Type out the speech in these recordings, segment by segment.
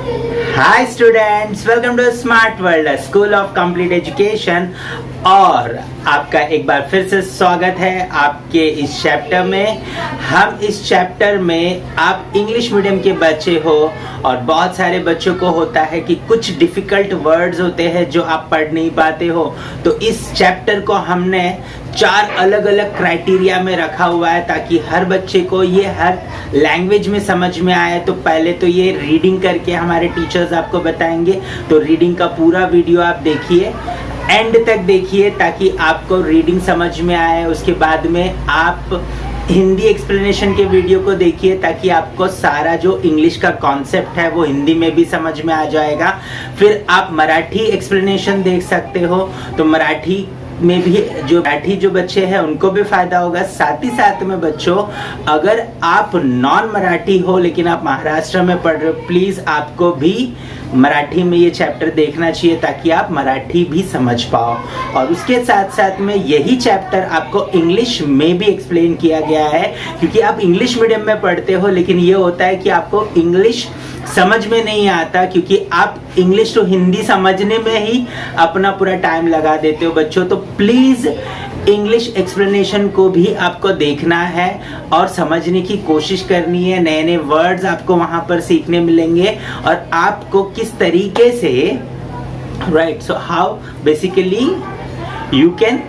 Hi students, welcome to smart world school of complete education. और आपका एक बार फिर से स्वागत है आपके इस चैप्टर में। हम इस चैप्टर में आप इंग्लिश मीडियम के बच्चे हो और बहुत सारे बच्चों को होता है कि कुछ डिफिकल्ट वर्ड्स होते हैं जो आप पढ़ नहीं पाते हो। तो इस चैप्टर को हमने 4 अलग अलग क्राइटेरिया में रखा हुआ है ताकि हर बच्चे को ये हर लैंग्वेज में समझ में आए। तो पहले तो ये रीडिंग करके हमारे टीचर्स आपको बताएंगे, तो रीडिंग का पूरा वीडियो आप देखिए, एंड तक देखिए ताकि आपको रीडिंग समझ में आए। उसके बाद में आप हिंदी एक्सप्लेनेशन के वीडियो को देखिए ताकि आपको सारा जो इंग्लिश का कॉन्सेप्ट है वो हिंदी में भी समझ में आ जाएगा। फिर आप मराठी एक्सप्लेनेशन देख सकते हो, तो मराठी में भी जो बच्चे हैं उनको भी फायदा होगा। साथ ही साथ में बच्चों, अगर आप नॉन मराठी हो लेकिन आप महाराष्ट्र में पढ़ रहे हो, प्लीज आपको भी मराठी में ये चैप्टर देखना चाहिए ताकि आप मराठी भी समझ पाओ। और उसके साथ साथ में यही चैप्टर आपको इंग्लिश में भी एक्सप्लेन किया गया है, क्योंकि आप इंग्लिश मीडियम में पढ़ते हो लेकिन ये होता है कि आपको इंग्लिश समझ में नहीं आता, क्योंकि आप इंग्लिश तो हिंदी समझने में ही अपना पूरा टाइम लगा देते हो बच्चों। तो प्लीज इंग्लिश एक्सप्लेनेशन को भी आपको देखना है और समझने की कोशिश करनी है। नए नए वर्ड्स आपको वहां पर सीखने मिलेंगे और आपको किस तरीके से so how basically you can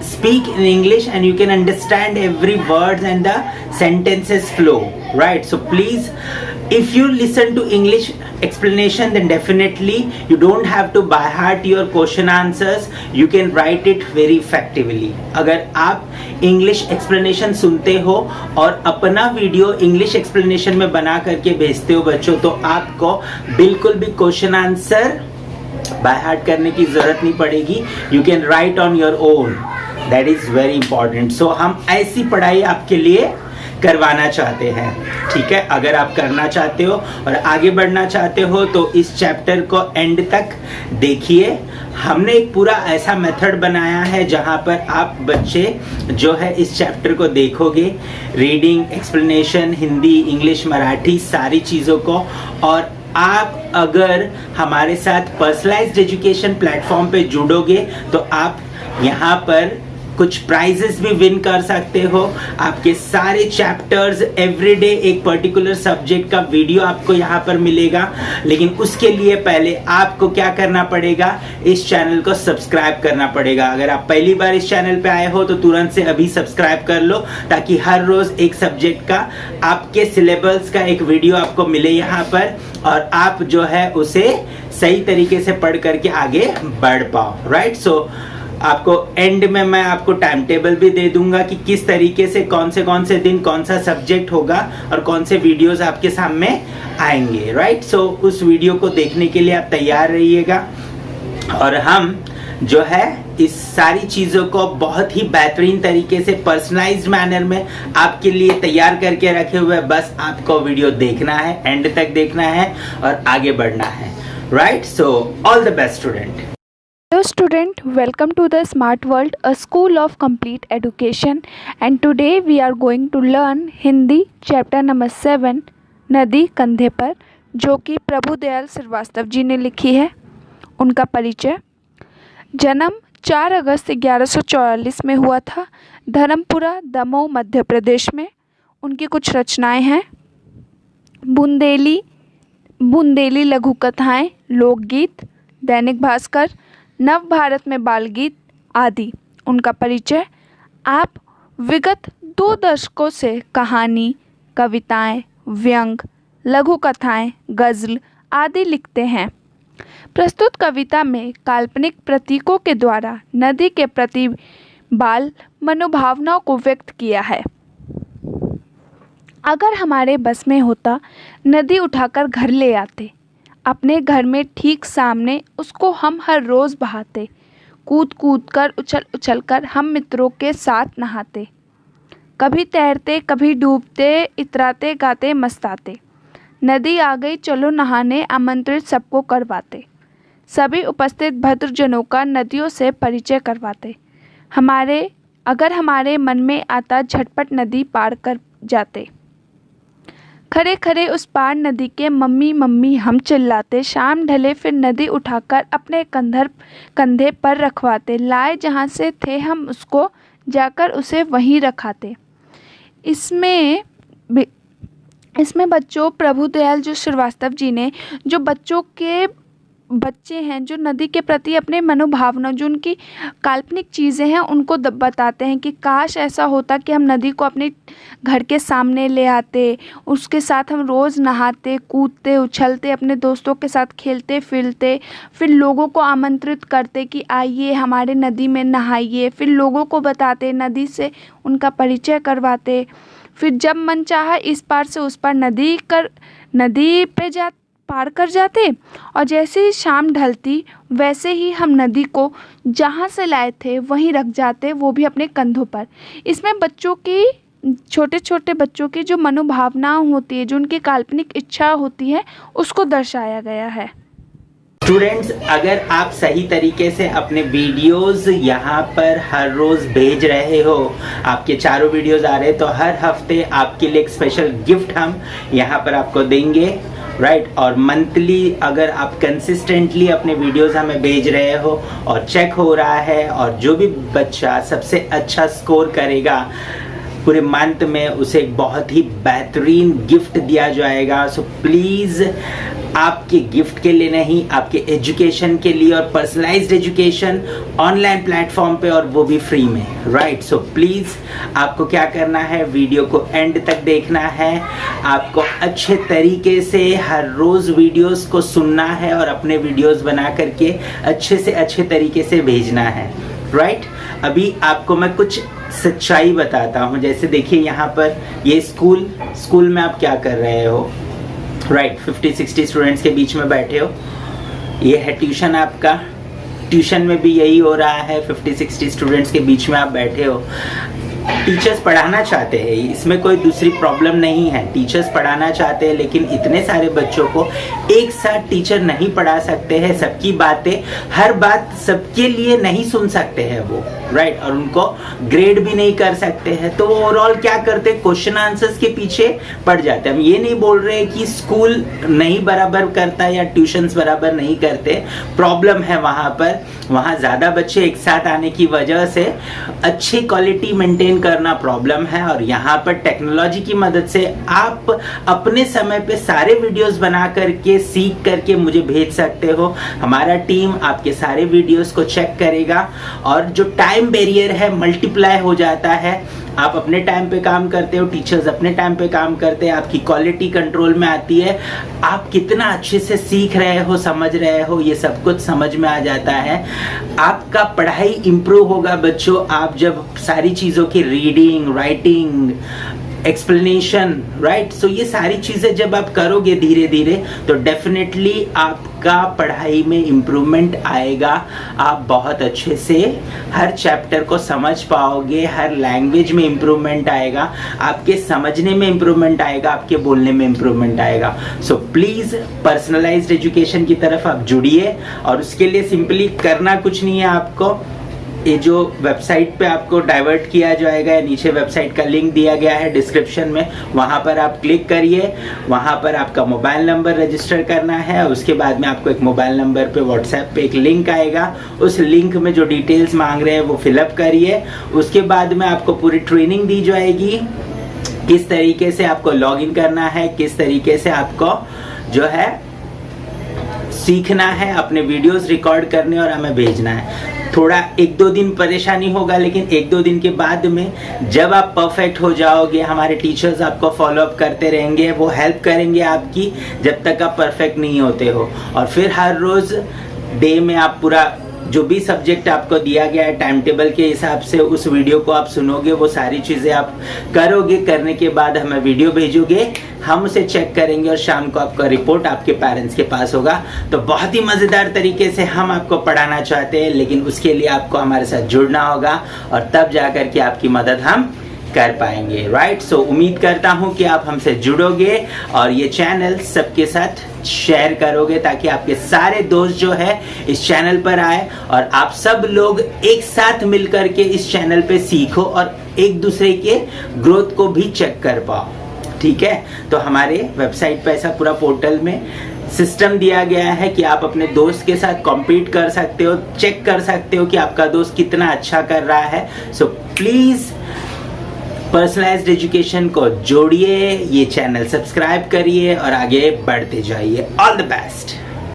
speak in English and you can understand every word and the sentences flow, right? So please, if you listen to English explanation, then definitely you don't have to by heart your question answers, you can write it very effectively. अगर आप English explanation सुनते हो और अपना video English explanation में बना करके भेजते हो बच्चों, तो आपको बिल्कुल भी क्वेश्चन आंसर बाय हार्ट करने की जरूरत नहीं पड़ेगी। You can write on your own, that is very important. So हम ऐसी पढ़ाई आपके लिए करवाना चाहते हैं, ठीक है। अगर आप करना चाहते हो और आगे बढ़ना चाहते हो तो इस चैप्टर को एंड तक देखिए। हमने एक पूरा ऐसा मेथड बनाया है जहां पर आप बच्चे जो है इस चैप्टर को देखोगे, reading, explanation, Hindi, English, Marathi, सारी चीज़ों को। और आप अगर हमारे साथ पर्सनलाइज्ड एजुकेशन प्लेटफॉर्म पे जुड़ोगे तो आप यहाँ पर कुछ प्राइजेस भी विन कर सकते हो। आपके सारे चैप्टर्स एवरीडे एक पर्टिकुलर सब्जेक्ट का वीडियो आपको यहाँ पर मिलेगा। लेकिन उसके लिए पहले आपको क्या करना पड़ेगा, इस चैनल को सब्सक्राइब करना पड़ेगा। अगर आप पहली बार इस चैनल पे आए हो तो तुरंत से अभी सब्सक्राइब कर लो ताकि हर रोज एक सब्जेक्ट का आपके सिलेबस का एक वीडियो आपको मिले यहाँ पर, और आप जो है उसे सही तरीके से पढ़ करके आगे बढ़ पाओ, राइट। सो आपको एंड में मैं आपको टाइम टेबल भी दे दूंगा कि किस तरीके से कौन से दिन कौन सा सब्जेक्ट होगा और कौन से वीडियोस आपके सामने आएंगे, राइट। सो उस वीडियो को देखने के लिए आप तैयार रहिएगा। और हम जो है इस सारी चीज़ों को बहुत ही बेहतरीन तरीके से पर्सनलाइज्ड मैनर में आपके लिए तैयार करके रखे हुए। बस आपको वीडियो देखना है, एंड तक देखना है और आगे बढ़ना है, right. So all the best student. Hello student, welcome to the Smart World, a school of complete education, and today we are going to learn Hindi chapter number 7 नदी कंधे पर, जो कि प्रभुदयाल श्रीवास्तव जी ने लिखी है। उनका परिचय। जन्म 4 अगस्त 1144 में हुआ था, धर्मपुरा, दमोह, मध्य प्रदेश में। उनकी कुछ रचनाएं हैं: बुंदेली लघु कथाएँ, लोकगीत, दैनिक भास्कर, नव भारत में बाल गीत आदि। उनका परिचय। आप विगत 2 दशकों से कहानी, कविताएं, व्यंग, लघु कथाएं, गज़ल आदि लिखते हैं। प्रस्तुत कविता में काल्पनिक प्रतीकों के द्वारा नदी के प्रति बाल मनोभावनाओं को व्यक्त किया है। अगर हमारे बस में होता, नदी उठाकर घर ले आते, अपने घर में ठीक सामने उसको हम हर रोज़ बहाते, कूद कूद कर, उछल उछल कर हम मित्रों के साथ नहाते, कभी तैरते कभी डूबते, इतराते गाते मस्ताते। नदी आ गई चलो नहाने, आमंत्रित सबको करवाते, सभी उपस्थित भद्रजनों का नदियों से परिचय करवाते। अगर हमारे मन में आता, झटपट नदी पार कर जाते। खड़े खड़े उस पार नदी के मम्मी मम्मी हम चिल्लाते। शाम ढले फिर नदी उठाकर अपने कंधे पर रखवाते। लाए जहाँ से थे हम उसको जाकर उसे वहीं रखाते। इसमें बच्चों प्रभुदयाल जो श्रीवास्तव जी ने जो बच्चे हैं जो नदी के प्रति अपने मनोभावना जो उनकी काल्पनिक चीज़ें हैं उनको बताते हैं कि काश ऐसा होता कि हम नदी को अपने घर के सामने ले आते, उसके साथ हम रोज़ नहाते कूदते उछलते, अपने दोस्तों के साथ खेलते फिरते, फिर लोगों को आमंत्रित करते कि आइए हमारे नदी में नहाइए, फिर लोगों को बताते, नदी से उनका परिचय करवाते, फिर जब मन चाहा इस पार से उस पार नदी पे पार कर जाते। और जैसे ही शाम ढलती वैसे ही हम नदी को जहाँ से लाए थे वहीं रख जाते, वो भी अपने कंधों पर। इसमें छोटे छोटे बच्चों की जो मनोभावना होती है, जो उनकी काल्पनिक इच्छा होती है, उसको दर्शाया गया है। स्टूडेंट्स, अगर आप सही तरीके से अपने वीडियोस यहाँ पर हर रोज भेज रहे हो, आपके चारों वीडियोस आ रहे हैं, तो हर हफ्ते आपके लिए एक स्पेशल गिफ्ट हम यहाँ पर आपको देंगे, राइट। और मंथली अगर आप कंसिस्टेंटली अपने वीडियोस हमें भेज रहे हो और चेक हो रहा है, और जो भी बच्चा सबसे अच्छा स्कोर करेगा पूरे मंथ में, उसे एक बहुत ही बेहतरीन गिफ्ट दिया जाएगा। सो प्लीज़ आपके गिफ्ट के लिए नहीं, आपके एजुकेशन के लिए, और पर्सनलाइज्ड एजुकेशन ऑनलाइन प्लेटफॉर्म पे, और वो भी फ्री में, राइट। सो प्लीज़ आपको क्या करना है, वीडियो को एंड तक देखना है, आपको अच्छे तरीके से हर रोज़ वीडियोस को सुनना है और अपने वीडियोस बना करके अच्छे से अच्छे तरीके से भेजना है, राइट। अभी आपको मैं कुछ सच्चाई बताता हूँ। जैसे देखिए यहाँ पर ये स्कूल में आप क्या कर रहे हो, राइट। 50-60 स्टूडेंट्स के बीच में बैठे हो। ये है ट्यूशन आपका, ट्यूशन में भी यही हो रहा है, 50-60 स्टूडेंट्स के बीच में आप बैठे हो। टीचर्स पढ़ाना चाहते हैं, इसमें कोई दूसरी प्रॉब्लम नहीं है, टीचर्स पढ़ाना चाहते हैं, लेकिन इतने सारे बच्चों को एक साथ टीचर नहीं पढ़ा सकते हैं। सबकी बातें, हर बात सबके लिए नहीं सुन सकते हैं वो, राइट। और उनको ग्रेड भी नहीं कर सकते हैं, तो वो ओवरऑल क्या करते, क्वेश्चन आंसर्स के पीछे पड़ जाते हैं। हम ये नहीं बोल रहे कि स्कूल नहीं बराबर करता या ट्यूशंस बराबर नहीं करते, प्रॉब्लम है वहाँ पर। वहाँ ज़्यादा बच्चे एक साथ आने की वजह से अच्छी क्वालिटी मेंटेन करना प्रॉब्लम है। और यहाँ पर टेक्नोलॉजी की मदद से आप अपने समय पे सारे वीडियोस बना करके सीख करके मुझे भेज सकते हो। हमारा टीम आपके सारे वीडियोस को चेक करेगा, और जो टाइम बैरियर है मल्टीप्लाई हो जाता है। आप अपने टाइम पे काम करते हो, टीचर्स अपने टाइम पे काम करते हैं, आपकी क्वालिटी कंट्रोल में आती है, आप कितना अच्छे से सीख रहे हो, समझ रहे हो, ये सब कुछ समझ में आ जाता है। आपका पढ़ाई इंप्रूव होगा बच्चों, आप जब सारी चीज़ों की रीडिंग, राइटिंग, एक्सप्लेनेशन, राइट। सो ये सारी चीज़ें जब आप करोगे धीरे धीरे, तो डेफिनेटली आपका पढ़ाई में इम्प्रूवमेंट आएगा। आप बहुत अच्छे से हर चैप्टर को समझ पाओगे, हर लैंग्वेज में इम्प्रूवमेंट आएगा, आपके समझने में इम्प्रूवमेंट आएगा, आपके बोलने में इम्प्रूवमेंट आएगा। सो प्लीज़ पर्सनलाइज्ड एजुकेशन की तरफ आप जुड़िए, और उसके लिए सिंपली करना कुछ नहीं है आपको। ये जो वेबसाइट पे आपको डाइवर्ट किया जाएगा, या नीचे वेबसाइट का लिंक दिया गया है डिस्क्रिप्शन में, वहाँ पर आप क्लिक करिए। वहाँ पर आपका मोबाइल नंबर रजिस्टर करना है, और उसके बाद में आपको एक मोबाइल नंबर पे व्हाट्सएप पे एक लिंक आएगा। उस लिंक में जो डिटेल्स मांग रहे हैं वो फिलअप करिए। उसके बाद में आपको पूरी ट्रेनिंग दी जाएगी, किस तरीके से आपको लॉगिन करना है, किस तरीके से आपको जो है सीखना है, अपने वीडियोस रिकॉर्ड करने और हमें भेजना है। थोड़ा 1-2 दिन परेशानी होगा, लेकिन 1-2 दिन के बाद में जब आप परफेक्ट हो जाओगे, हमारे टीचर्स आपको फॉलो अप करते रहेंगे, वो हेल्प करेंगे आपकी जब तक आप परफेक्ट नहीं होते हो। और फिर हर रोज़ डे में आप पूरा जो भी सब्जेक्ट आपको दिया गया है टाइम टेबल के हिसाब से, उस वीडियो को आप सुनोगे, वो सारी चीज़ें आप करोगे। करने के बाद हमें वीडियो भेजोगे, हम उसे चेक करेंगे, और शाम को आपका रिपोर्ट आपके पेरेंट्स के पास होगा। तो बहुत ही मज़ेदार तरीके से हम आपको पढ़ाना चाहते हैं, लेकिन उसके लिए आपको हमारे साथ जुड़ना होगा, और तब जा कर के आपकी मदद हम कर पाएंगे, राइट। सो उम्मीद करता हूं कि आप हमसे जुड़ोगे और ये चैनल सबके साथ शेयर करोगे, ताकि आपके सारे दोस्त जो है इस चैनल पर आए, और आप सब लोग एक साथ मिलकर के इस चैनल पे सीखो, और एक दूसरे के ग्रोथ को भी चेक कर पाओ। ठीक है, तो हमारे वेबसाइट पे ऐसा पूरा पोर्टल में सिस्टम दिया गया है कि आप अपने दोस्त के साथ कॉम्पीट कर सकते हो, चेक कर सकते हो कि आपका दोस्त कितना अच्छा कर रहा है। सो प्लीज़ पर्सनलाइज्ड एजुकेशन को जोड़िए, ये चैनल सब्सक्राइब करिए और आगे बढ़ते जाइए। All the best.